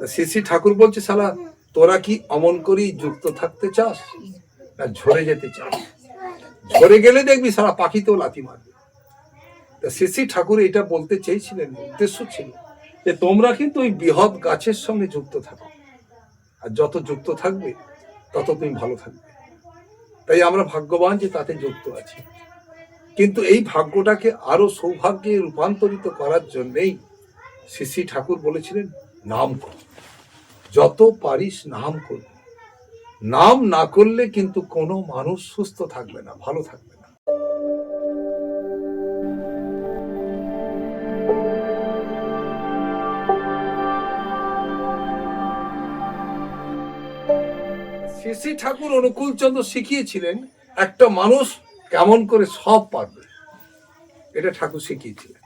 শ্রী শ্রী ঠাকুর বলছে, শালা তোরা কি অমন করেই যুক্ত থাকতে চাস না ঝরে যেতে চাস? ঝরে গেলে দেখবি সারা পাখিতেও লাথি মারবে। শ্রী শ্রী ঠাকুর এটা বলতে চেয়েছিলেন, উদ্দেশ্য ছিল যে তোমরা কিন্তু ওই বৃহৎ গাছের সঙ্গে যুক্ত থাকো, আর যত যুক্ত থাকবে তত তুমি ভালো থাকবে। তাই আমরা ভাগ্যবান যে তাতে যুক্ত আছি। কিন্তু এই ভাগ্যটাকে আরো সৌভাগ্যে রূপান্তরিত করার জন্যেই শ্রী শ্রী ঠাকুর বলেছিলেন, নাম কর, যত পারিস নাম কর। নাম না করলে কিন্তু কোনো মানুষ সুস্থ থাকবে না, ভালো থাকবে না। শ্রী শ্রী ঠাকুর অনুকূলচন্দ্র শিখিয়েছিলেন একটা মানুষ কেমন করে সব পারবে, এটা ঠাকুর শিখিয়েছিলেন।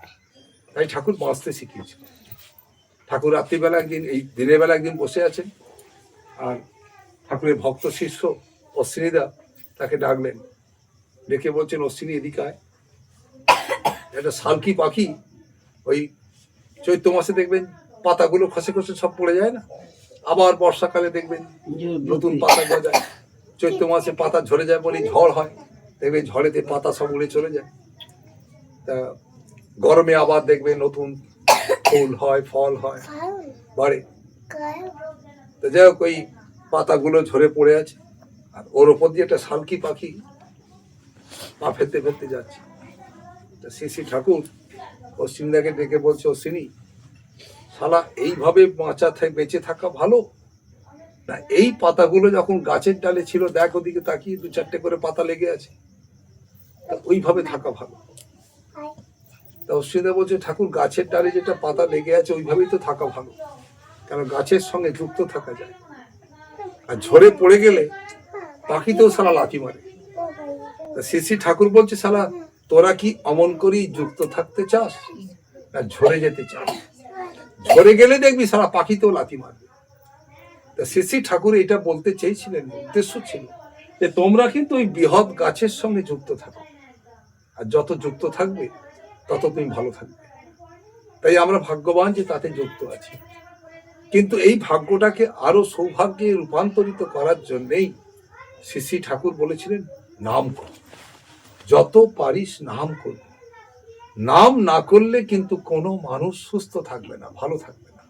তাই ঠাকুর বাঁচতে শিখিয়েছিলেন। ঠাকুর রাত্রিবেলা একদিন, এই দিনের বেলা একদিন বসে আছেন, আর ঠাকুরের ভক্ত শিষ্য অশ্বিনীদা তাকে ডাকলেন, ডেকে বলছেন, অশ্বিনী এদিকে আয়। একটা শালকি পাখি ওই চৈত্র মাসে দেখবেন পাতাগুলো খসে খসে সব পড়ে যায় না, আবার বর্ষাকালে দেখবেন নতুন পাতা গজায়। চৈত্র মাসে পাতা ঝরে যায় বলে ঝড় হয়, দেখবেন ঝড়েতে পাতা সব উড়ে চলে যায়। তা গরমে আবার দেখবে নতুন ফুল হয়, ফল হয়, বাড়ে। তো যাই হোক, ওই পাতাগুলো ঝরে পড়ে আছে, আর ওর ওপর দিয়ে একটা শালকি পাখি পা ফেলতে ফেলতে যাচ্ছে। শ্রী শ্রী ঠাকুর অশ্বিনীদাকে ডেকে বলছে, অশ্বিনী, শালা এইভাবে বেঁচে থাকা ভালো না এই পাতাগুলো যখন গাছের ডালে ছিল, দেখ ওদিকে তাকিয়ে, দু চারটে করে পাতা লেগে আছে, তা ওইভাবে থাকা ভালো। তা অশ্বিনীদা বলছে, ঠাকুর গাছের ডালে যেটা পাতা লেগে আছে ওইভাবেই তো থাকা ভালো, কারণ গাছের সঙ্গে যুক্ত থাকা যায়। আর ঝরে পড়ে গেলে পাখিতেও শালা লাথি মারে। শ্রী শ্রী ঠাকুর বলছে, শালা তোরা কি অমন করেই যুক্ত থাকতে চাস না ঝরে যেতে চাস? ঝরে গেলে দেখবি সারা পাখিতেও লাথি মারবে। শ্রী শ্রী ঠাকুর এটা বলতে চেয়েছিলেন, উদ্দেশ্য ছিল যে তোমরা কিন্তু ওই বৃহৎ গাছের সঙ্গে যুক্ত থাকো, আর যত যুক্ত থাকবে তত তুমি ভালো থাকবে। তাই আমরা ভাগ্যবান যে তাতে যুক্ত আছি। কিন্তু এই ভাগ্যটাকে আরো সৌভাগ্যে রূপান্তরিত করার জন্যেই শ্রী শ্রী ঠাকুর বলেছিলেন, নাম কর, যত পারিস নাম কর। নাম না করলে কিন্তু কোনো মানুষ সুস্থ থাকবে না, ভালো থাকবে না।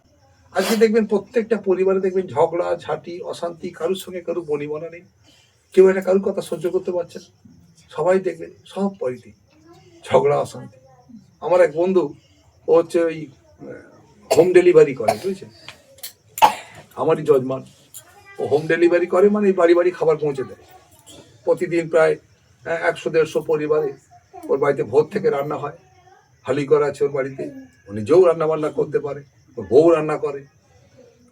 আজকে দেখবেন প্রত্যেকটা পরিবারে দেখবেন ঝগড়া ঝাঁটি অশান্তি, কারোর সঙ্গে কারো বনিবনা নেই, কেউ একটা কারোর কথা সহ্য করতে পারছে না। সবাই দেখবেন সব বাড়িতে ঝগড়া অশান্তি। আমার এক বন্ধু, ও হচ্ছে ওই হোম ডেলিভারি করে, বুঝেছেন, আমারই যজমান। ও হোম ডেলিভারি করে, মানে বাড়ি বাড়ি খাবার পৌঁছে দেয়। প্রতিদিন প্রায় 100-150 পরিবারে ওর বাড়িতে ভোর থেকে রান্না হয়। হালিঘর আছে ওর বাড়িতে, ও নিজেও রান্না বান্না করতে পারে, ওর বউ রান্না করে,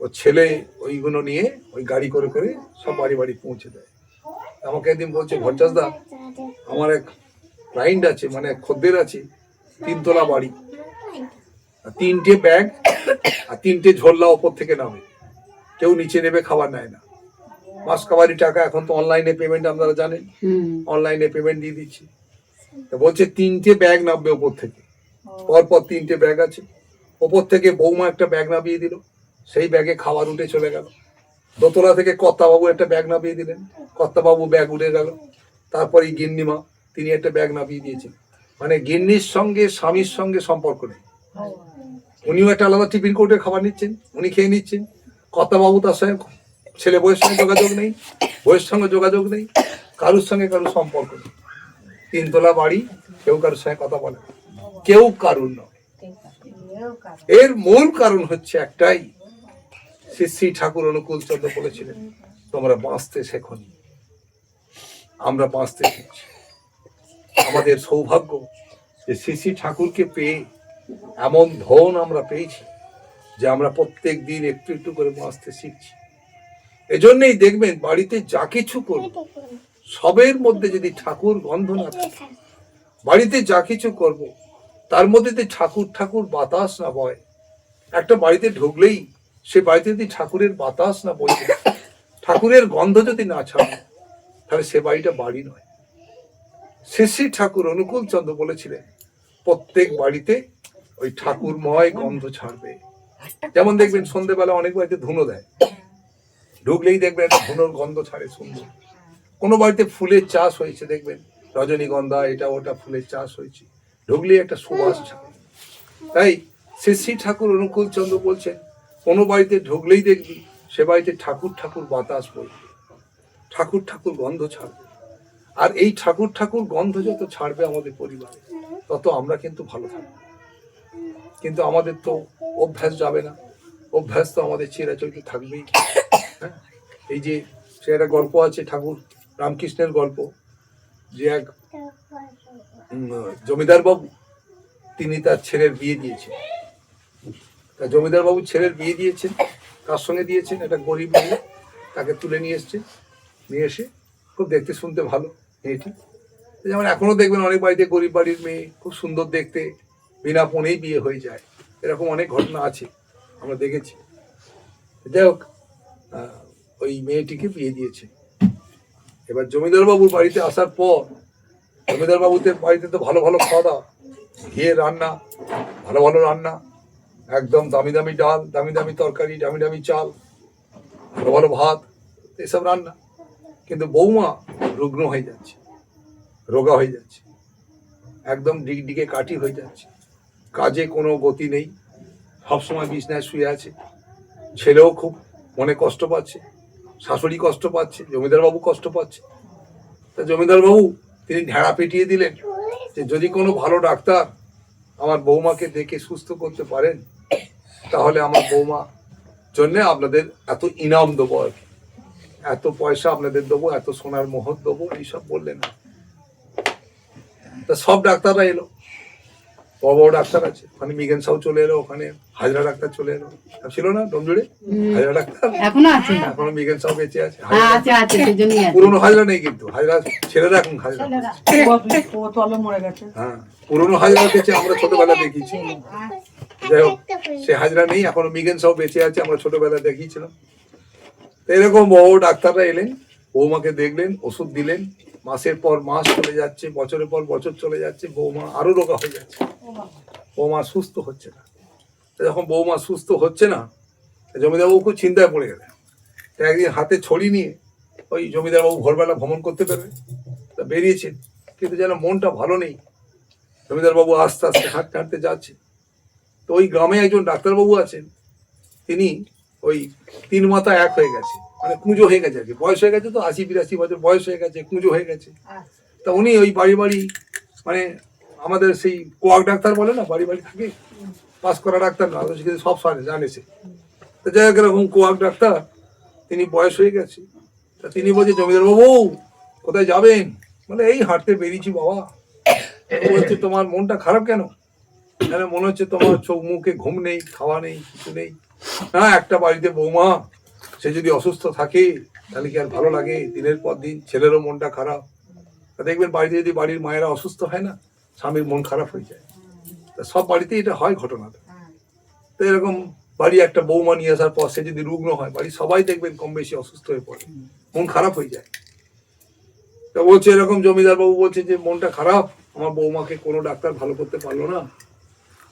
ওর ছেলে ওইগুলো নিয়ে ওই গাড়ি করে করে সব বাড়ি বাড়ি পৌঁছে দেয়। আমাকে একদিন বলছে, ভট্টাসদা, আমার এক ক্লায়েন্ট আছে, মানে খদ্দের আছে, 3 তলা বাড়ি, 3টে ব্যাগ আর 3টে ঝোলা ওপর থেকে নামে, কেউ নিচে নেবে, খাবার নেয় না। মাস কাবারি টাকা, এখন তো অনলাইনে পেমেন্ট, আপনারা জানেন, অনলাইনে পেমেন্ট দিয়ে দিচ্ছি। বলছে 3টে ব্যাগ নামবে ওপর থেকে, পরপর 3টে ব্যাগ আছে। ওপর থেকে বৌমা একটা ব্যাগ নামিয়ে দিল, সেই ব্যাগে খাবার উঠে চলে গেল। দোতলা থেকে কর্তাবাবু একটা ব্যাগ নামিয়ে দিলেন, কর্তাবাবু ব্যাগ উঠে গেল। তারপরে গিন্নিমা, তিনি একটা ব্যাগ নামিয়ে দিয়েছেন। মানে গিন্নির সঙ্গে স্বামীর সঙ্গে সম্পর্ক নেই, উনিও একটা আলাদা টিফিন কোর্টে খাবার নিচ্ছেন, উনি খেয়ে নিচ্ছেন। কর্তাবাবু তার সঙ্গে, ছেলে বউয়ের সঙ্গে যোগাযোগ নেই, বউয়ের সঙ্গে যোগাযোগ নেই, কারোর সঙ্গে কারোর সম্পর্ক নেই। 3 তলা বাড়ি, কেউ কারোর সঙ্গে কথা বলে না, কেউ কারুর নয়। এর মূল কারণ হচ্ছে একটাই, শ্রী শ্রী ঠাকুর অনুকূলচন্দ্র বলেছিলেন, তোমরা বাঁচতে শেখনি, আমরা বাঁচতে শিখছি। আমাদের সৌভাগ্য যে শ্রী শ্রী ঠাকুরকে পেয়ে এমন ধন আমরা পেয়েছি যে আমরা প্রত্যেক দিন একটু একটু করে বাঁচতে শিখছি। এজন্যই দেখবেন বাড়িতে যা কিছু করব, সবের মধ্যে যদি ঠাকুর গন্ধ না থাকে, বাড়িতে যা কিছু করব তার মধ্যে ঠাকুর ঠাকুর বাতাস না বয়, একটা বাড়িতে ঢুকলেই সে বাড়িতে যদি ঠাকুরের বাতাস না বইবে, ঠাকুরের গন্ধ যদি না ছাড়ে, তাহলে সে বাড়িটা বাড়ি নয়। শ্রী শ্রী ঠাকুর অনুকূলচন্দ্র বলেছিলেন, প্রত্যেক বাড়িতে ওই ঠাকুরময় গন্ধ ছাড়বে, যেমন দেখবেন সন্ধ্যেবেলা অনেক বাড়িতে ধুনো দেয়, ঢুকলেই দেখবেন একটা ধুনোর গন্ধ ছাড়ে সুন্দর। কোনো বাড়িতে ফুলের চাষ হয়েছে দেখবেন, রজনীগন্ধা এটা ওটা ফুলের চাষ হয়েছে, ঢুকলেই একটা সুবাস ছাড়ে। তাই শ্রী ঠাকুর অনুকূল চন্দ্র বলছেন, কোনো বাড়িতে ঢুকলেই দেখবি সে বাড়িতে ঠাকুর ঠাকুর বাতাস বইবে, ঠাকুর ঠাকুর গন্ধ ছাড়বে। আর এই ঠাকুর ঠাকুর গন্ধ যত ছাড়বে আমাদের পরিবারে, তত আমরা কিন্তু ভালো থাকবো। কিন্তু আমাদের তো অভ্যাস যাবে না, অভ্যাস তো আমাদের চিরাচরিত থাকবেই। হ্যাঁ, এই যে সে একটা গল্প আছে ঠাকুর রামকৃষ্ণের গল্প, যে এক জমিদার বাবু তিনি তার ছেলের বিয়ে দিয়েছেন। তা জমিদার বাবু ছেলের বিয়ে দিয়েছেন, কার সঙ্গে দিয়েছেন? একটা গরিব মেয়ে, তাকে তুলে নিয়ে এসছে, নিয়ে এসে খুব দেখতে শুনতে ভালো মেয়েটি। যেমন এখনো দেখবেন অনেক বাড়িতে গরিব বাড়ির মেয়ে খুব সুন্দর দেখতে, বিনা পণেই বিয়ে হয়ে যায়, এরকম অনেক ঘটনা আছে, আমরা দেখেছি। যাই হোক, ওই মেয়েটিকে বিয়ে দিয়েছে। এবার জমিদার বাবুর বাড়িতে আসার পর, জমিদার বাবুদের বাড়িতে তো ভালো ভালো খাওয়া দাওয়া, ঘিয়ে রান্না, ভালো ভালো রান্না, একদম দামি দামি ডাল, দামি দামি তরকারি, দামি দামি চাল, ভালো ভালো ভাত, এসব রান্না। কিন্তু বৌমা রুগ্ন হয়ে যাচ্ছে, রোগা হয়ে যাচ্ছে, একদম ডিগডিগে কাঠি হয়ে যাচ্ছে, কাজে কোনো গতি নেই, সবসময় বিছনায় শুয়ে আছে। ছেলেও খুব মনে কষ্ট পাচ্ছে, শাশুড়ি কষ্ট পাচ্ছে, জমিদারবাবু কষ্ট পাচ্ছে। তা জমিদারবাবু তিনি ঢেড়া পেটিয়ে দিলেন যে যদি কোনো ভালো ডাক্তার আমার বৌমাকে দেখে সুস্থ করতে পারেন, তাহলে আমার বৌমা জন্যে আপনাদের এত ইনাম দেবো, আর কি এত পয়সা আপনাদের দেবো, এত সোনার মোহর দেবো, এইসব বললেন। তা সব ডাক্তাররা এলো, বড় বড় ডাক্তার আছে, ওখানে মিগেন সাউ চলে এলো, ওখানে হাজরা ডাক্তার চলে এলো, ছিল না ডোমজুড়ে হাজরা ডাক্তার, এখনো আছে, এখনো মিগেন সাউ বেঁচে আছে। পুরনো হাজরা নেই কিন্তু, হাজরা ছেলেরা এখন হাজরা, হ্যাঁ পুরনো হাজরা বেঁচে আমরা ছোটবেলা দেখিয়েছি। যাই হোক, সে হাজরা নেই, এখনো মিগেন সাউ বেঁচে আছে, আমরা ছোটবেলা দেখিয়েছিলাম। এরকম বড় ডাক্তাররা এলেন, বৌমাকে দেখলেন, ওষুধ দিলেন, মাসের পর মাস চলে যাচ্ছে, বছরের পর বছর চলে যাচ্ছে, বৌমা আরো রোগা হয়ে যাচ্ছে, বৌমা সুস্থ হচ্ছে না। যখন বৌমা সুস্থ হচ্ছে না, জমিদারবাবু খুব চিন্তায় পড়ে গেলেন। একদিন হাতে ছড়ি নিয়ে ওই জমিদারবাবু ভোরবেলা ভ্রমণ করতে পারবে, তা বেরিয়েছেন, কিন্তু যেন মনটা ভালো নেই। জমিদারবাবু আস্তে আস্তে হাঁটতে হাঁটতে যাচ্ছে। তো ওই গ্রামে একজন ডাক্তারবাবু আছেন, তিনি ওই তিন মাথা এক হয়ে গেছে, মানে কুঁজো হয়ে গেছে আর কি, বয়স হয়ে গেছে তো, 80-82 বছর বয়স হয়ে গেছে, কুঁজো হয়ে গেছে। তা উনি ওই বাড়ি বাড়ি, মানে আমাদের সেই কোয়াক ডাক্তার বলে না, বাড়ি বাড়ি থাকে, পাস করা ডাক্তার না, কিন্তু সব জানে সে। তো যাই হোক, এরকম কোয়াক ডাক্তার, তিনি বয়স হয়ে গেছে। তা তিনি বলছে, জমিদার বাবু কোথায় যাবেন? বলে এই হাঁটতে বেরিয়েছি বাবা। বলছে তোমার মনটা খারাপ কেন? মনে হচ্ছে তোমার চোখ মুখে ঘুম নেই, খাওয়া নেই, কিছু নেই। না, একটা বাড়িতে বৌমা, সে যদি অসুস্থ থাকে তাহলে কি আর ভালো লাগে? দিনের পর দিন ছেলেরও মনটা খারাপ। দেখবেন বাড়িতে যদি বাড়ির মায়েরা অসুস্থ হয় না, স্বামীর মন খারাপ হয়ে যায়। তা সব বাড়িতে এটা হয় ঘটনাটা। তো এরকম বাড়ি একটা বৌমা নিয়ে আসার পর সে যদি রুগ্ন হয়, বাড়ির সবাই দেখবেন কম বেশি অসুস্থ হয়ে পড়ে, মন খারাপ হয়ে যায়। তা বলছে এরকম জমিদার বাবু বলছে যে মনটা খারাপ, আমার বৌমাকে কোনো ডাক্তার ভালো করতে পারলো না।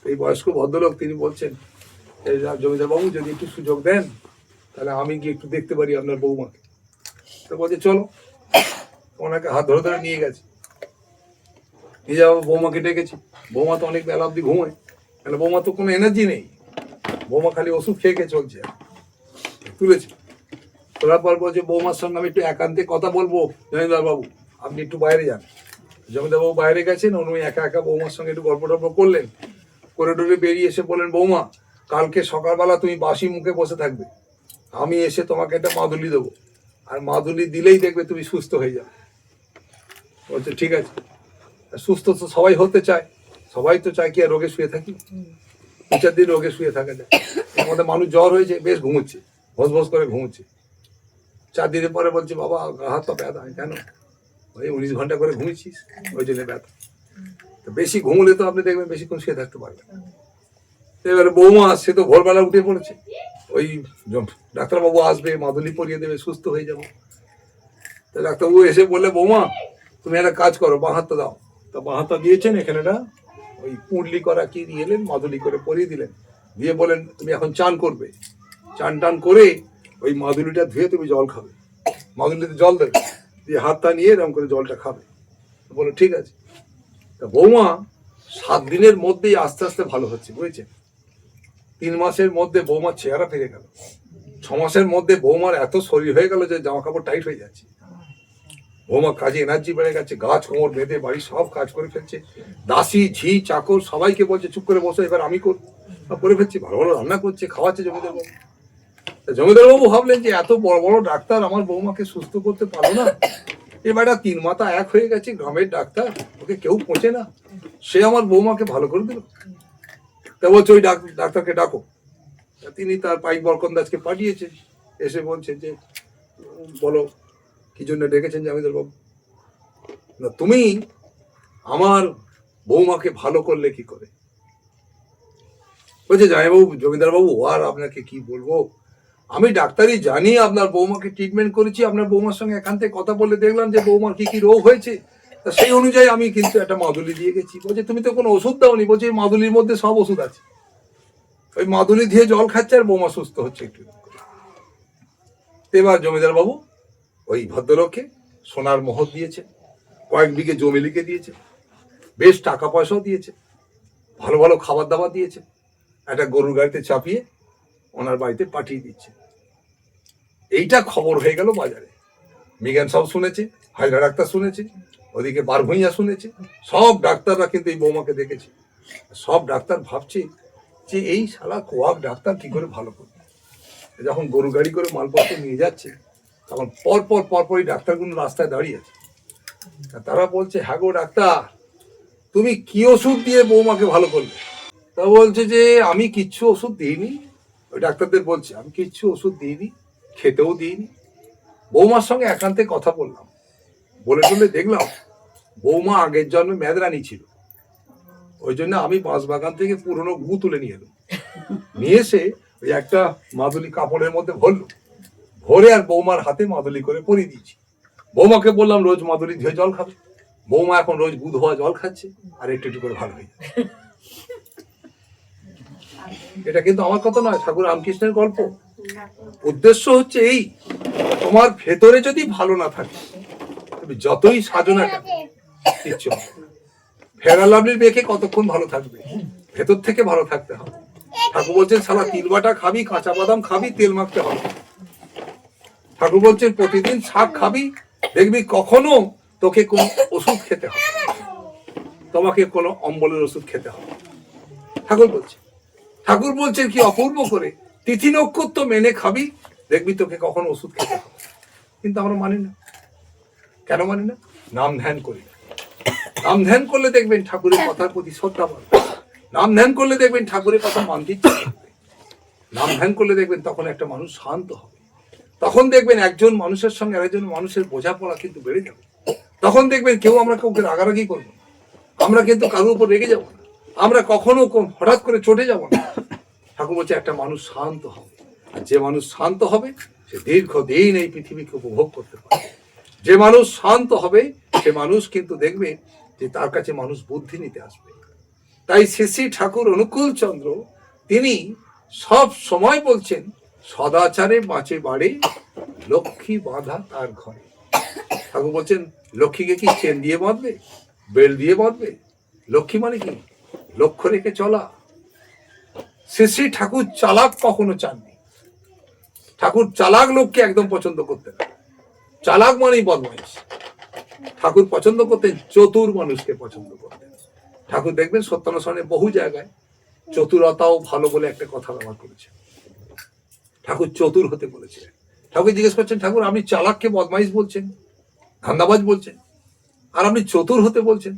এই বয়স্ক ভদ্রলোক তিনি বলছেন, জমিদার বাবু যদি একটু সুযোগ দেন তাহলে আমি গিয়ে একটু দেখতে পারি আপনার বৌমাকে। তো বলছে চলো, ওনাকে হাত ধরে ধরে নিয়ে গেছে, নিয়ে যাবো, বৌমাকে ডেকেছি। বৌমা তো অনেক বেলা অব্দি ঘুমায়, কেন বৌমা তো কোনো এনার্জি নেই, বৌমা খালি ওষুধ খেয়ে খেয়ে চলছে। তুলেছে, তোলার পর বলছে বৌমার সঙ্গে আমি একটু একান্তে কথা বলবো, জমিদার বাবু আপনি একটু বাইরে যান। জমিদার বাবু বাইরে গেছেন, উনি একা একা বৌমার সঙ্গে একটু গল্প টল্প করলেন, করিডোরে বেরিয়ে এসে বললেন, বৌমা কালকে সকালবেলা তুমি বাসি মুখে বসে থাকবে, আমি এসে তোমাকে একটা মাদুলি দেবো, আর মাদুলি দিলেই দেখবে তুমি সুস্থ হয়ে যাবে। বলছে ঠিক আছে। সুস্থ তো সবাই হতে চায়, সবাই তো চায় কি আর রোগে শুয়ে থাকি, 2-4 দিন রোগে শুয়ে থাকা যায়। আমাদের মানুষ জ্বর হয়েছে, বেশ ঘুমোচ্ছে, ভস ভস করে ঘুমোচ্ছে। 4 দিনের পরে বলছে বাবা হাত পা ব্যথা। কেন? ওই 19 ঘন্টা করে ঘুমিয়েছিস, ওই জন্য ব্যথা। তো বেশি ঘুমলে তো আপনি দেখবেন বেশিক্ষণ শুয়ে থাকতে পারবেন। এবারে বৌমা সে তো ভোরবেলা উঠে পড়েছে, ওই ডাক্তারবাবু আসবে, মাদুলি পরিয়ে দেবে, সুস্থ হয়ে যাবো। তো ডাক্তারবাবু এসে বললে, বৌমা তুমি একটা কাজ করো, বাঁ হাতটা দাও। তা বাঁ হাতটা দিয়েছেন, এখানেটা ওই পুঁটলি করা কি দিয়ে এলেন, মাদুলি করে পরিয়ে দিলেন। দিয়ে বলেন তুমি এখন চান করবে, চান টান করে ওই মাদুলিটা ধুয়ে তুমি জল খাবে, মাদুলিতে জল দেবে, দিয়ে হাতটা নিয়ে এরকম করে জলটা খাবে। বলো ঠিক আছে। তা বৌমা 7 দিনের মধ্যেই আস্তে আস্তে ভালো হচ্ছে, বুঝেছেন? 3 মাসের মধ্যে বৌমার চেহারা ফিরে গেল। 6 মাসের মধ্যে বৌমার এত শরীর হয়ে গেল যে জামা কাপড় টাইট হয়ে যাচ্ছে। বৌমা কাজে এনার্জি বেড়ে গেছে, গাছ কোমর বেঁধে বাড়ির সব কাজ করে ফেলছে। দাসী ঝি চাকর সবাইকে বলছে চুপ করে বসো, এবার আমি করে ফেলছি। ভালো ভালো রান্না করছে, খাওয়াচ্ছে জমিদার বাবু। জমিদার বাবু ভাবলেন যে এত বড় বড় ডাক্তার আমার বৌমাকে সুস্থ করতে পারলো না, এবার 3 মাথা এক হয়ে গেছে, গ্রামের ডাক্তার, ওকে কেউ পৌঁছে না, সে আমার বৌমাকে ভালো করে দিল। তা বলছে ওই ডাক্তারকে ডাকো। তিনি তার পাইক বরকন্দাজকে পাঠিয়েছেন, এসে বলছে যে বলো কি জন্য ডেকেছেন জমিদার বাবু? না তুমি আমার বৌমাকে ভালো করলে কি করে? বলছে জামাইবাবু, জমিদার বাবু, আর আপনাকে কি বলবো, আমি ডাক্তারই জানি আপনার বৌমাকে ট্রিটমেন্ট করেছি, আপনার বৌমার সঙ্গে এখান থেকে কথা বলে দেখলাম যে বৌমার কি কি রোগ হয়েছে, তা সেই অনুযায়ী আমি কিন্তু একটা মাদুলি দিয়ে গেছি। বলছে তুমি তো কোনো ওষুধ দাওনি। বলছে এই মাদুলির মধ্যে সব ওষুধ আছে, ওই মাদুলি দিয়ে জল খাচ্ছে আর বৌমা সুস্থ হচ্ছে একটু। এবার জমিদার বাবু ওই ভদ্রলোককে সোনার মোহর দিয়েছে, কয়েক বিঘে জমি লিখে দিয়েছে, বেশ টাকা পয়সাও দিয়েছে, ভালো ভালো খাবার দাবার দিয়েছে, একটা গরুর গাড়িতে চাপিয়ে ওনার বাড়িতে পাঠিয়ে দিচ্ছে। এইটা খবর হয়ে গেল বাজারে। মিগান সব শুনেছে, হাজরা ডাক্তার শুনেছে, ওদিকে বারভূঁইয়া শুনেছে, সব ডাক্তাররা কিন্তু এই বৌমাকে দেখেছে। সব ডাক্তার ভাবছে যে এই শালা কোয়াক ডাক্তার কি করে ভালো করবে। যখন গরু গাড়ি করে মালপত্র নিয়ে যাচ্ছে তখন পরপরই ডাক্তারগুলো রাস্তায় দাঁড়িয়ে আছে। তারা বলছে হ্যাঁ গো ডাক্তার, তুমি কি ওষুধ দিয়ে বৌমাকে ভালো করবে? তা বলছে যে আমি কিচ্ছু ওষুধ দিইনি। ওই ডাক্তারদের বলছে আমি কিচ্ছু ওষুধ দিইনি, খেতেও দিইনি। বৌমার সঙ্গে একান্তে কথা বললাম, বলে দেখলাম বৌমা আগের জন্মে মেদরানি ছিল, ওই জন্য আমি বাঁশবাগান থেকে পুরনো গু তুলে নিয়ে এলাম, নিয়ে এসে ওই একটা মাদুলি কাপড়ের মধ্যে ভরে আর বৌমার হাতে মাদুলি করে পরিয়ে দিয়েছি। বৌমাকে বললাম রোজ মাদুলি ধুয়ে জল খাবে। বৌমা এখন রোজ গু ধোয়া জল খাচ্ছে আর একটু একটু করে ভালো হয়ে যাচ্ছে। এটা কিন্তু আমার কথা নয়, ঠাকুর রামকৃষ্ণের গল্প। উদ্দেশ্য হচ্ছে এই, তোমার ভেতরে যদি ভালো না থাকে তুমি যতই সাজনা কেন কিচ্ছু হবে। ফেরা লাভলির মেয়েকে কতক্ষণ ভালো থাকবে? ভেতর থেকে ভালো থাকতে হবে। ঠাকুর বলছেন শালা তিল বাটা খাবি, কাঁচা বাদাম খাবি, তেল মাখতে হবে। ঠাকুর বলছেন প্রতিদিন শাক খাবি, দেখবি কখনো তোকে কোন ওষুধ খেতে হবে, তোমাকে কোনো অম্বলের ওষুধ খেতে হবে। ঠাকুর বলছেন কি অপূর্ব করে, তিথি নক্ষত্র মেনে খাবি, দেখবি তোকে কখনো ওষুধ খেতে হবে। কিন্তু আমরা মানি না। কেন মানি না? নাম ধ্যান করি না। নাম ধ্যান করলে দেখবেন ঠাকুরের কথার প্রতি শ্রদ্ধা বাড়বে। নাম ধ্যান করলে দেখবেন ঠাকুরের কথা মানতে ইচ্ছে করবে। নাম ধ্যান করলে দেখবেন তখন একটা মানুষ শান্ত হবে। তখন দেখবেন একজন মানুষের সঙ্গে আরেকজন মানুষের বোঝাপড়া কিন্তু বেড়ে যাবে। তখন দেখবেন আমরা কাউকে রাগারাগি করবো না, আমরা কিন্তু কারোর উপর রেগে যাবো না, আমরা কখনো হঠাৎ করে চটে যাব না। ঠাকুর বলছে একটা মানুষ শান্ত হবে, আর যে মানুষ শান্ত হবে সে দীর্ঘদিন এই পৃথিবীকে উপভোগ করতে পারে। যে মানুষ শান্ত হবে সে মানুষ কিন্তু দেখবে যে তার কাছে মানুষ বুদ্ধি নিতে আসবে। তাই শ্রী ঠাকুর অনুকূল চন্দ্র তিনি সব সময় বলছেন সদাচারে বাঁচে বাড়ে, লক্ষ্মী বাঁধা তার ঘরে। ঠাকুর বলছেন লক্ষ্মীকে কি চেন দিয়ে বাঁধবে, বেল দিয়ে বাঁধবে? লক্ষ্মী মানে কি? লক্ষ্য রেখে চলা। শ্রী ঠাকুর চালাক কখনো চাননি। ঠাকুর চালাক লোককে একদম পছন্দ করতেন না। চালাক মানেই বদমাইশ। ঠাকুর পছন্দ করতেন চতুর মানুষকে পছন্দ করতেন। ঠাকুর দেখবেন সত্যানুসরণে বহু জায়গায় চতুরতাও ভালো বলে একটা কথা ব্যবহার করেছে। ঠাকুর চতুর হতে বলেছিলেন। ঠাকুর জিজ্ঞেস করছেন ঠাকুর আপনি চালাককে বদমাইশ বলছেন, ধান্দাবাজ বলছেন, আর আপনি চতুর হতে বলছেন?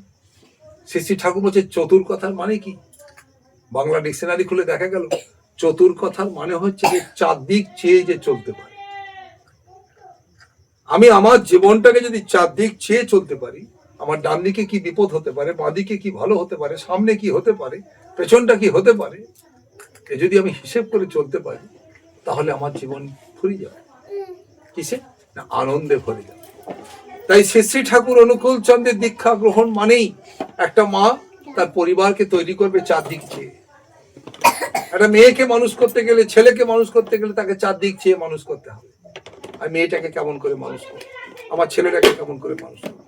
শ্রী ঠাকুর বলছে চতুর কথার মানে কি? বাংলা ডিকশনারি খুলে দেখা গেল চতুর কথার মানে হচ্ছে যে চারদিক চেয়ে যে চলতে পারে। আমি আমার জীবনটাকে যদি চারদিক চেয়ে চলতে পারি, আমার ডান দিকে কি বিপদ হতে পারে, বাঁ দিকে কি ভালো হতে পারে, সামনে কি হতে পারে, পেছনটা কি হতে পারে, এ যদি আমি হিসেব করে চলতে পারি তাহলে আমার জীবন ভরে যাবে। কিসে না? আনন্দে ভরে যাবে। তাই শ্রী ঠাকুর অনুকূল চন্দ্রের দীক্ষা গ্রহণ মানেই একটা মা তার পরিবারকে তৈরি করবে চারদিক চেয়ে। একটা মেয়েকে মানুষ করতে গেলে, ছেলেকে মানুষ করতে গেলে তাকে চারদিক চেয়ে মানুষ করতে হবে। আর মেয়েটাকে কেমন করে মানুষ করবো, আমার ছেলেটাকে কেমন করে মানুষ করবো,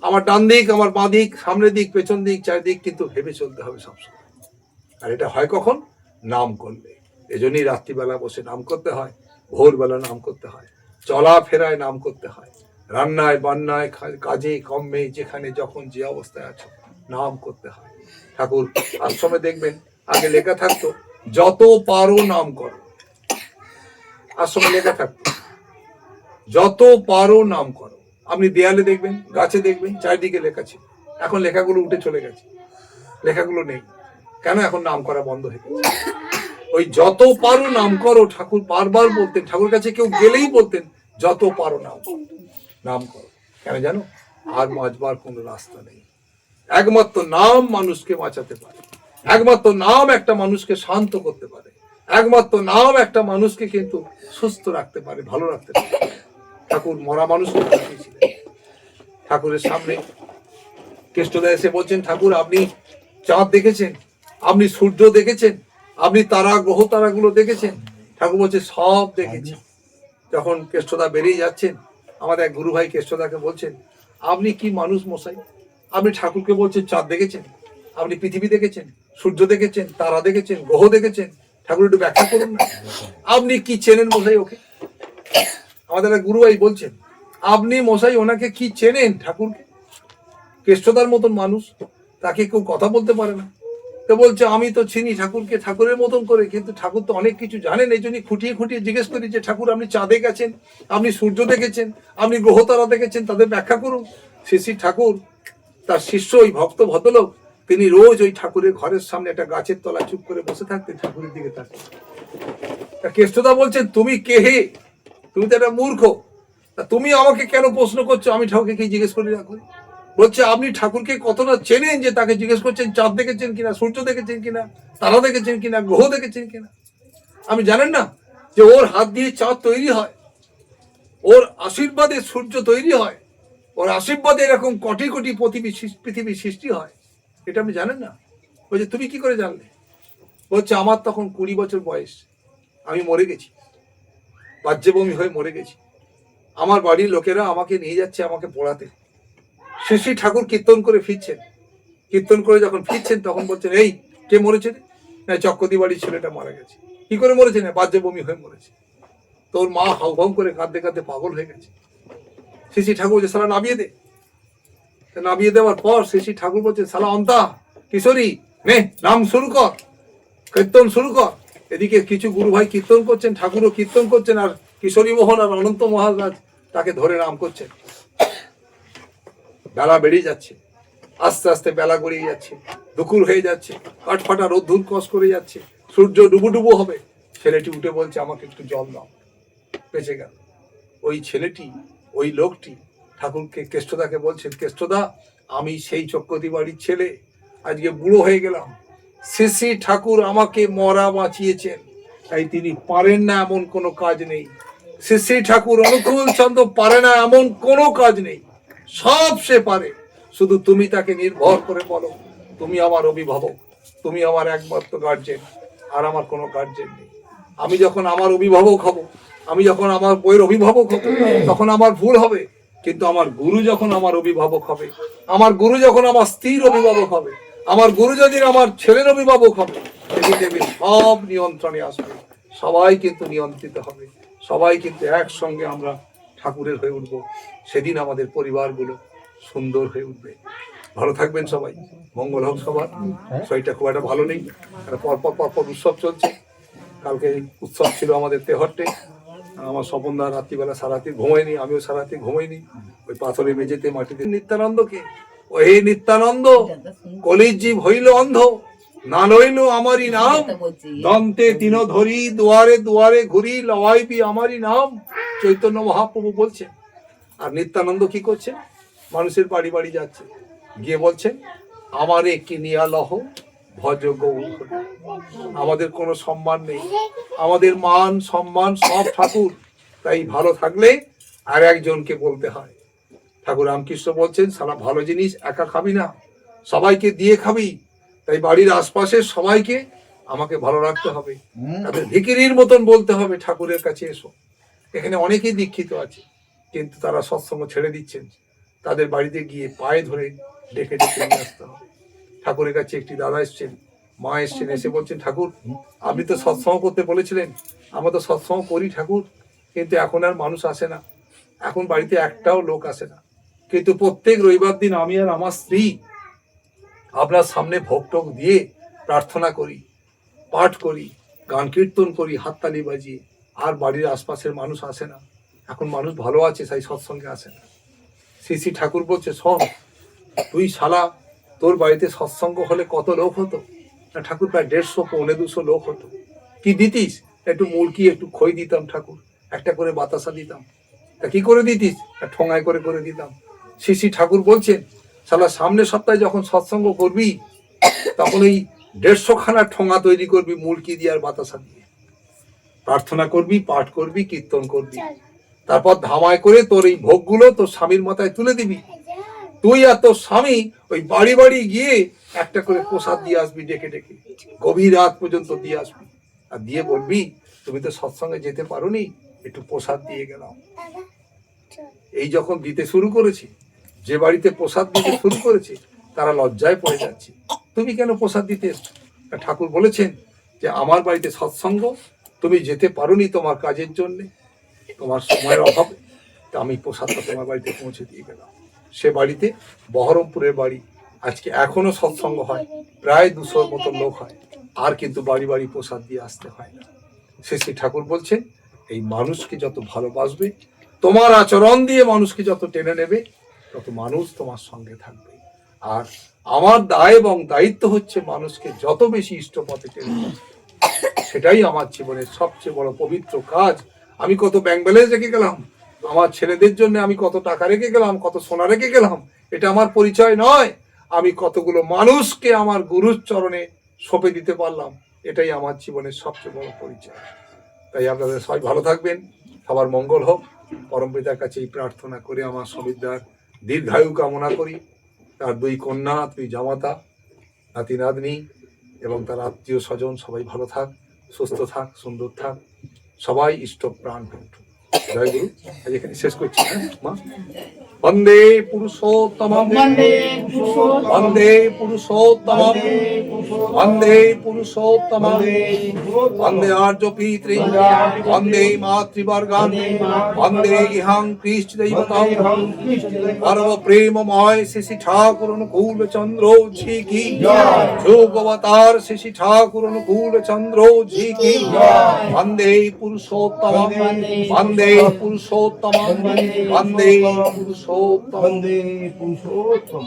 আমার ডান দিক, আমার বাঁ দিক, সামনের দিক, পেছন দিক, চারিদিক কিন্তু ভেবে চলতে হবে সবসময়। আর এটা হয় কখন? নাম করলে। এজন্যই রাত্রিবেলা বসে নাম করতে হয়, ভোরবেলা নাম করতে হয়, চলাফেরায় নাম করতে হয়, রান্নায় বান্নায়, কাজে কর্মে, যেখানে যখন যে অবস্থায় আছো নাম করতে হয়। ঠাকুর আশ্রমে দেখবেন আগে লেখা থাকতো, যত পারো নাম করো। আশ্রমে লেখা থাকতো, যত পারো নাম করো। আপনি দেয়ালে দেখবেন, গাছে দেখবেন, চারিদিকে লেখা ছিল। এখন লেখাগুলো উঠে চলে গেছে, লেখাগুলো নেই। কেন? এখন নাম করা বন্ধ হয়ে গেছে। ওই যত পারো নাম করো ঠাকুর বারবার বলতেন। ঠাকুর কাছে কেউ গেলেই বলতেন, যত পারো নাম করো, নাম করো। কেন জানো? আর বাঁচবার কোনো রাস্তা নেই। একমাত্র নাম মানুষকে বাঁচাতে পারে, একমাত্র নাম একটা মানুষকে শান্ত করতে পারে, একমাত্র নাম একটা মানুষকে কিন্তু সুস্থ রাখতে পারে, ভালো রাখতে পারে। ঠাকুর মরা মানুষকে বাঁচিয়েছিলেন। ঠাকুরের সামনে কেষ্টদা এসে বলছেন, ঠাকুর আপনি চাঁদ দেখেছেন, আপনি সূর্য দেখেছেন, আপনি তারা, গ্রহ তারাগুলো দেখেছেন? ঠাকুর বলছে, সব দেখেছি। যখন কেষ্টদা বেরিয়ে যাচ্ছেন, আমাদের এক গুরু ভাই কেষ্টদাকে বলছেন, আপনি কি মানুষ মশাই, আপনি ঠাকুরকে বলছেন চাঁদ দেখেছেন, আপনি পৃথিবী দেখেছেন, সূর্য দেখেছেন, তারা দেখেছেন, গ্রহ দেখেছেন? ঠাকুর একটু ব্যাখ্যা করুন না, আপনি কি চেনেন মশাই ওকে? আমাদের এক গুরু ভাই বলছেন, আপনি মশাই ওনাকে কি চেনেন ঠাকুরকে? কেষ্টদার মতন মানুষ, তাকে কেউ কথা বলতে পারে না। তো বলছে, আমি তো চিনি ঠাকুরকে ঠাকুরের মতন করে, কিন্তু ঠাকুর তো অনেক কিছু জানেন। এই জন্যই খুঁটিয়ে খুঁটিয়ে জিজ্ঞেস করি যে, ঠাকুর আপনি চাঁদে গেছেন, আপনি সূর্য দেখেছেন, আপনি গ্রহতারা দেখেছেন, তাদের ব্যাখ্যা করুন। শ্রী ঠাকুর তার শিষ্য, ওই ভক্ত ভদ্রলোক, তিনি রোজ ওই ঠাকুরের ঘরের সামনে একটা গাছের তলায় চুপ করে বসে থাকতেন, ঠাকুরের দিকে তাকিয়ে। কেষ্টদা বলছেন, তুমি কে হে? তুমি তো একটা মূর্খ, তুমি আমাকে কেন প্রশ্ন করছো? আমি ঠাকুরকে কি জিজ্ঞেস করি না করি? বলছে, আপনি ঠাকুরকে কতটা চেনেন যে তাকে জিজ্ঞেস করছেন চাঁদ দেখেছেন কিনা, সূর্য দেখেছেন কিনা, তারা দেখেছেন কিনা, গ্রহ দেখেছেন কিনা? আমি জানেন না যে ওর হাত দিয়ে চাঁদ তৈরি হয়, ওর আশীর্বাদে সূর্য তৈরি হয়, ওর আশীর্বাদে এরকম কোটি কোটি পৃথিবী সৃষ্টি হয়? এটা আপনি জানেন না? বলছে, তুমি কি করে জানলে? বলছে, আমার তখন 20 বছর বয়স, আমি মরে গেছি, বাহ্যবমি হয়ে মরে গেছি। আমার বাড়ির লোকেরা আমাকে নিয়ে যাচ্ছে আমাকে পড়াতে। শ্রী ঠাকুর কীর্তন করে ফিরছেন, কীর্তন করে যখন ফিরছেন তখন বলছেন, এই কে মরেছে? না, চক্রদি বাড়ির ছেলেটা মারা গেছে। কি করে মরেছে? না, বাহ্যবমি হয়ে মরেছে। তোর মা হাউভাউ করে কাঁদতে কাঁদতে পাগল হয়ে গেছে। শ্রী ঠাকুর বলছে, সালা নামিয়ে দে। নামিয়ে দেওয়ার পর শ্রী ঠাকুর বলছে, সালা অন্তা কিশোরী, নে নাম শুরু কর, কীর্তন শুরু কর। এদিকে কিছু গুরু ভাই কীর্তন করছেন, ঠাকুরও কীর্তন করছেন, আর কিশোরী মোহন আর অনন্ত মহারাজ তাকে ধরে নাম করছেন। বেলা বেরিয়ে যাচ্ছে, আস্তে আস্তে বেলা গড়িয়ে যাচ্ছে, দুপুর হয়ে যাচ্ছে, কাঠফাটা রোদ্দুর কস করে যাচ্ছে, সূর্য ডুবু ডুবু হবে। ছেলেটি উঠে বলছে, আমাকে একটু জল দাও। বেঁচে গেল। ওই ছেলেটি, ওই লোকটি ঠাকুরকে, কেষ্টদাকে বলছেন, কেষ্টদা আমি সেই চক্রদি বাড়ির ছেলে, আজকে বুড়ো হয়ে গেলাম, শ্রী ঠাকুর আমাকে মরা বাঁচিয়েছেন, তাই তিনি পারেন না এমন কোনো কাজ নেই। শ্রী ঠাকুর অনুকূল চন্দ্র পারে না এমন কোনো কাজ নেই, সব সে পারে। শুধু তুমি তাকে নির্ভর করে বলো, তুমি আমার অভিভাবক, তুমি আমার একমাত্র গার্জেন, আর আমার কোনো গার্জেন নেই। আমি যখন আমার অভিভাবক হব, আমি যখন আমার বইয়ের অভিভাবক হব, তখন আমার ভুল হবে, কিন্তু আমার গুরু যখন আমার অভিভাবক হবে, আমার গুরু যখন আমার স্ত্রীর অভিভাবক হবে, আমার গুরু যদি আমার ছেলের অভিভাবক হবে, সেদিন সব নিয়ন্ত্রণে আসবে, সবাই কিন্তু নিয়ন্ত্রিত হবে, সবাই কিন্তু একসঙ্গে আমরা ঠাকুরের হয়ে উঠবো। সেদিন আমাদের পরিবারগুলো সুন্দর হয়ে উঠবে। ভালো থাকবেন সবাই, মঙ্গল হোক সবার। শরীরটা খুব একটা ভালো নেই, পরপর উৎসব চলছে। কালকে উৎসব ছিল আমাদের তেহট্টে। আমার স্বপনদা রাত্রিবেলা সারাতি ঘুমায়নি, আমিও সারাতি ঘুমাইনি। ওই পাথরের মেঝেতে মাটিতে নিত্যানন্দকে, ও হে নিত্যানন্দ, কলির জীব হইল অন্ধ, না লইল আমারই নাম, দন্তে তিন ধরি, দুয়ারে দুয়ারে ঘুরি, লওয়াইবি আমারই নাম। চৈতন্য মহাপ্রভু বলছেন। আর নিত্যানন্দ কি করছে? মানুষের বাড়ি বাড়ি যাচ্ছে, গিয়ে বলছেন, আমারে কিনিয়া লহ ভজ গৌর। আমাদের কোনো সম্মান নেই, আমাদের মান সম্মান সব ঠাকুর। তাই ভালো থাকলে আর একজনকে বলতে হয়। ঠাকুর রামকৃষ্ণ বলছেন, সালা ভালো জিনিস একা খাবি না, সবাইকে দিয়ে খাবি। তাই বাড়ির আশপাশের সবাইকে আমাকে ভালো রাখতে হবে, তাদের ভিখিরির মতন বলতে হবে ঠাকুরের কাছে এসো। এখানে অনেকেই দীক্ষিত আছে, কিন্তু তারা সৎসঙ্গ ছেড়ে দিচ্ছেন। তাদের বাড়িতে গিয়ে পায়ে ধরে ডেকে ডেকে নিয়ে আসতে হবে। ঠাকুরের কাছে একটি দাদা এসছেন, মা এসছেন, এসে বলছেন, ঠাকুর আপনি তো সৎসঙ্গ করতে বলেছিলেন, আমরা তো সৎসঙ্গ করি ঠাকুর, কিন্তু এখন আর মানুষ আসে না, এখন বাড়িতে একটাও লোক আসে না, কিন্তু প্রত্যেক রবিবার দিন আমি আর আমার স্ত্রী আপনার সামনে ভোগ টোক দিয়ে প্রার্থনা করি, পাঠ করি, গান কীর্তন করি, হাততালি বাজিয়ে, আর বাড়ির আশপাশের মানুষ আসে না। এখন মানুষ ভালো আছে, তাই সৎসঙ্গে আসে না। শ্রী শ্রী ঠাকুর বলছে, শোন, তুই শালা, তোর বাড়িতে সৎসঙ্গ হলে কত লোক হতো না ঠাকুর? প্রায় 150 পৌনে 200 লোক হতো। কি দিতিস? একটু মুরগি, একটু খই দিতাম ঠাকুর, একটা করে বাতাসা দিতাম। তা কি করে দিতিস? ঠোঙায় করে করে দিতাম। শ্রী শ্রী ঠাকুর বলছেন, শালা সামনের সপ্তাহে যখন সৎসঙ্গ করবি, তখন এই 150 খানা ঠোঙা তৈরি করবি মুরগি দিয়ে আর বাতাসা দিয়ে, প্রার্থনা করবি, পাঠ করবি, কীর্তন করবি, তারপর ধামায় করে তোর এই ভোগগুলো তোর স্বামীর মাথায় তুলে দিবি। তুই আর তোর স্বামী ওই বাড়ি বাড়ি গিয়ে একটা করে প্রসাদ দিয়ে আসবি, ডেকে ডেকে গভীর রাত পর্যন্ত দিয়ে আসবি, আর দিয়ে বলবি, তুমি তো সৎসঙ্গে যেতে পারোনি, একটু প্রসাদ দিয়ে গেলাম। এই যখন দিতে শুরু করেছি, যে বাড়িতে প্রসাদ দিতে শুরু করেছে, তারা লজ্জায় পড়ে যাচ্ছে, তুমি কেন প্রসাদ দিতে এসছো? ঠাকুর বলেছেন যে আমার বাড়িতে সৎসঙ্গ তুমি যেতে পারোনি তোমার কাজের জন্য, তোমার সময়ের অভাবে, তা আমি প্রসাদটা তোমার বাড়িতে পৌঁছে দিয়ে গেলাম। সে বাড়িতে, বহরমপুরের বাড়ি, আজকে এখনো সৎসঙ্গ হয়, প্রায় 200 মতো লোক হয়, আর কিন্তু বাড়ি বাড়ি প্রসাদ দিয়ে আসতে হয় না। শ্রী ঠাকুর বলছেন, এই মানুষকে যত ভালোবাসবে, তোমার আচরণ দিয়ে মানুষকে যত টেনে নেবে, তত মানুষ তোমার সঙ্গে থাকবে। আর আমার দায় এবং দায়িত্ব হচ্ছে মানুষকে যত বেশি ইষ্ট পথে টেনে নেবে। সেটাই আমার জীবনের সবচেয়ে বড় পবিত্র কাজ। আমি কত ব্যাংক ব্যালেন্স রেখে গেলাম, আমার ছেলেদের জন্য আমি কত টাকা রেখে গেলাম, কত সোনা রেখে গেলাম, এটা আমার পরিচয় নয়। আমি কতগুলো মানুষকে আমার গুরুর চরণে সঁপে দিতে পারলাম, এটাই আমার জীবনের সবচেয়ে বড় পরিচয়। তাই আপনাদের সবাই ভালো থাকবেন, সবার মঙ্গল হোক। পরমপিতার কাছে এই প্রার্থনা করে আমার সমিদ্রার দীর্ঘায়ু কামনা করি, তার 2 কন্যা, 2 জামাতা, নাতি নাতনি এবং তার আত্মীয় স্বজন সবাই ভালো থাক, সুস্থ থাক, সুন্দর থাক, সবাই ইষ্ট প্রাণ হোক। জয় গুরু। আজ এখানে শেষ করছি, মা। বন্দে পুরুষোত্তমম, বন্দে পুরুষোত্তমম, বন্দে পুরুষোত্তমম, বন্দে আর্য পিতৃ, বন্দে মাতৃবর্গান, বন্দে ইহাং কৃষ্ণ দৈবতাং। পরম প্রেমময় শ্রী ঠাকুর অনুকূল চন্দ্র জি কি, যোগবতার শ্রী ঠাকুর অনুকূল চন্দ্র জি কি। বন্দে পুরুষোত্তমম, বন্দে পুরুষোত্তমম, বন্দে পুরুষোত্তমম। বন্দে পুরুষোত্তম।